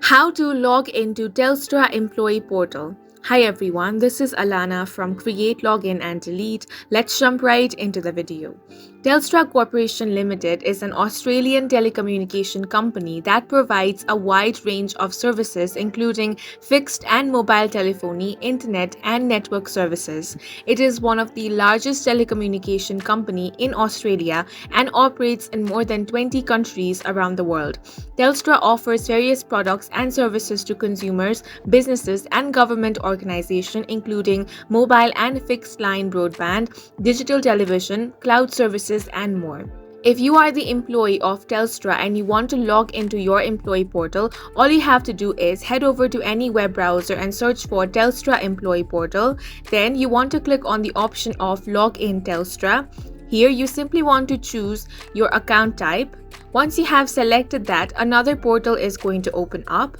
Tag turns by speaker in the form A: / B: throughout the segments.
A: How to log into Telstra Employee Portal. Hi everyone, this is Alana from Create, Login and Delete. Let's jump right into the video. Telstra Corporation Limited is an Australian telecommunication company that provides a wide range of services including fixed and mobile telephony, internet and network services. It is one of the largest telecommunication company in Australia and operates in more than 20 countries around the world. Telstra offers various products and services to consumers, businesses, and government organizations, including mobile and fixed line broadband, digital television, cloud services, and more. If you are the employee of Telstra and you want to log into your employee portal, all you have to do is head over to any web browser and search for Telstra Employee Portal. Then you want to click on the option of Login Telstra. Here you simply want to choose your account type. Once you have selected that, another portal is going to open up.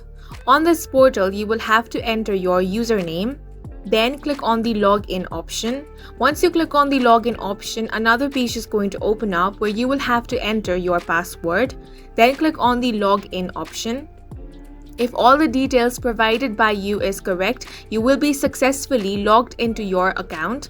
A: On this portal, you will have to enter your username. Then click on the login option. Once you click on the login option, another page is going to open up where you will have to enter your password. Then click on the login option. If all the details provided by you is correct, you will be successfully logged into your account.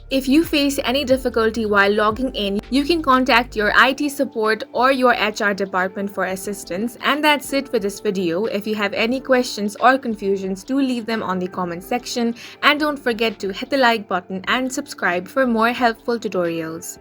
A: If you face any difficulty while logging in, you can contact your IT support or your HR department for assistance. And that's it for this video. If you have any questions or confusions, do leave them on the comment section. And don't forget to hit the like button and subscribe for more helpful tutorials.